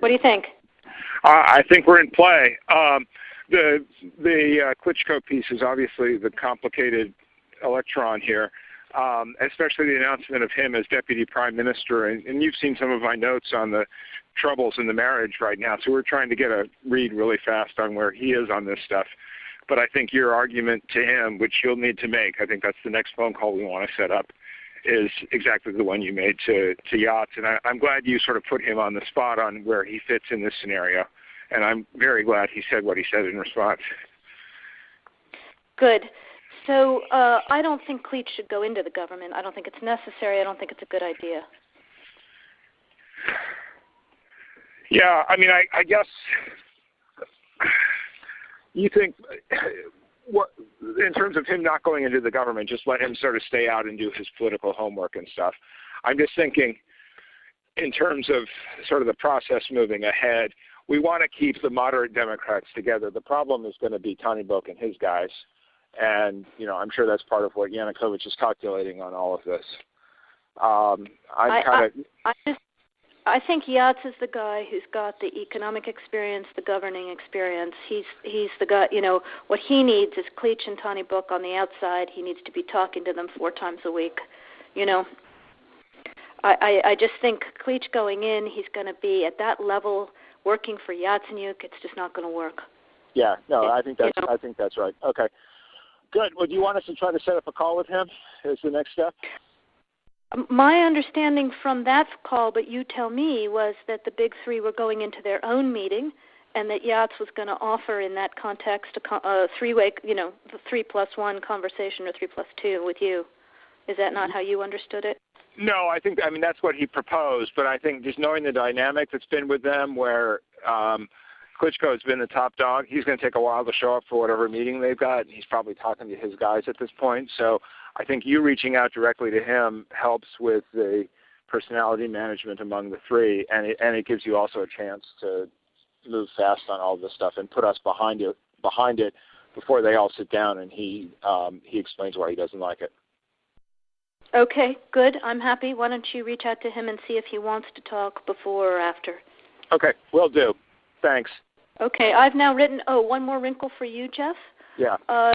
What do you think? I think we're in play. The Klitschko piece is obviously the complicated electron here, especially the announcement of him as deputy prime minister. And you've seen some of my notes on the troubles in the marriage right now, so we're trying to get a read really fast on where he is on this stuff. But I think your argument to him, which you'll need to make, I think that's the next phone call we want to set up, is exactly the one you made to Yachts. And I'm glad you sort of put him on the spot on where he fits in this scenario. And I'm very glad he said what he said in response. Good. So I don't think Klitsch should go into the government. I don't think it's necessary. I don't think it's a good idea. Yeah, I mean, I guess you think, what, in terms of him not going into the government, just let him sort of stay out and do his political homework and stuff. I'm just thinking in terms of sort of the process moving ahead, we want to keep the moderate Democrats together. The problem is going to be Tony Book and his guys. And, you know, I'm sure that's part of what Yanukovych is calculating on all of this. I think Yachts is the guy who's got the economic experience, the governing experience. He's the guy, you know, what he needs is Klitsch and Tony Book on the outside. He needs to be talking to them 4 times a week, you know. I just think Klitsch going in, he's going to be at that level working for Yatsenyuk. It's just not going to work. Yeah, no, I think that's right. Okay. Good. Well, do you want us to try to set up a call with him as the next step? My understanding from that call, but you tell me, was that the big three were going into their own meeting and that Yachts was going to offer in that context a three-way, you know, the 3+1 conversation or 3+2 with you. Is that not how you understood it? No, I mean, that's what he proposed, but I think just knowing the dynamic that's been with them where Klitschko has been the top dog, he's going to take a while to show up for whatever meeting they've got, and he's probably talking to his guys at this point. So I think you reaching out directly to him helps with the personality management among the three, and it gives you also a chance to move fast on all this stuff and put us behind it before they all sit down and he explains why he doesn't like it. Okay, good. I'm happy. Why don't you reach out to him and see if he wants to talk before or after? Okay, will do. Thanks. Okay, I've now written, one more wrinkle for you, Jeff. Yeah. I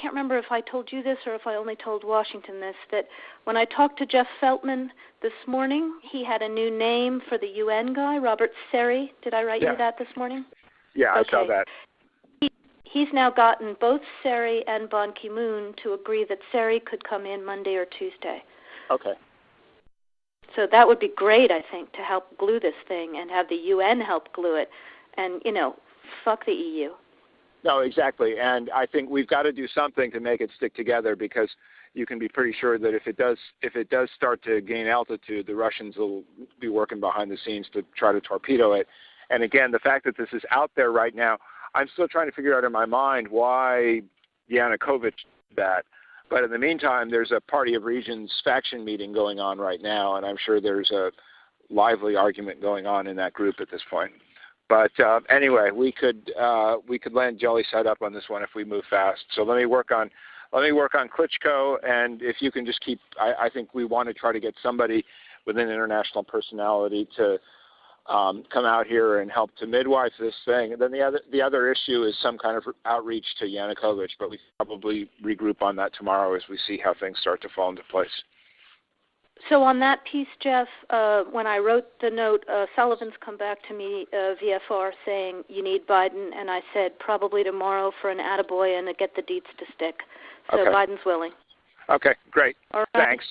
can't remember if I told you this or if I only told Washington this, that when I talked to Jeff Feltman this morning, he had a new name for the UN guy, Robert Seri. Did I write you that this morning? Yeah, okay. I saw that. He's now gotten both Seri and Ban Ki-moon to agree that Seri could come in Monday or Tuesday. Okay. So that would be great, I think, to help glue this thing and have the UN help glue it. And, you know, fuck the EU. No, exactly. And I think we've got to do something to make it stick together, because you can be pretty sure that if it does start to gain altitude, the Russians will be working behind the scenes to try to torpedo it. And again, the fact that this is out there right now, I'm still trying to figure out in my mind why Yanukovych did that. But in the meantime, there's a Party of Regions faction meeting going on right now, and I'm sure there's a lively argument going on in that group at this point. But anyway, we could land jelly side up on this one if we move fast. So let me work on Klitschko, and if you can just keep, I think we want to try to get somebody with an international personality to come out here and help to midwife this thing. And then the other issue is some kind of outreach to Yanukovych, but we probably regroup on that tomorrow as we see how things start to fall into place. So on that piece, Jeff, when I wrote the note, Sullivan's come back to me, VFR, saying you need Biden, and I said probably tomorrow for an attaboy and to get the deets to stick. So okay. Biden's willing. Okay, great. All right. Thanks.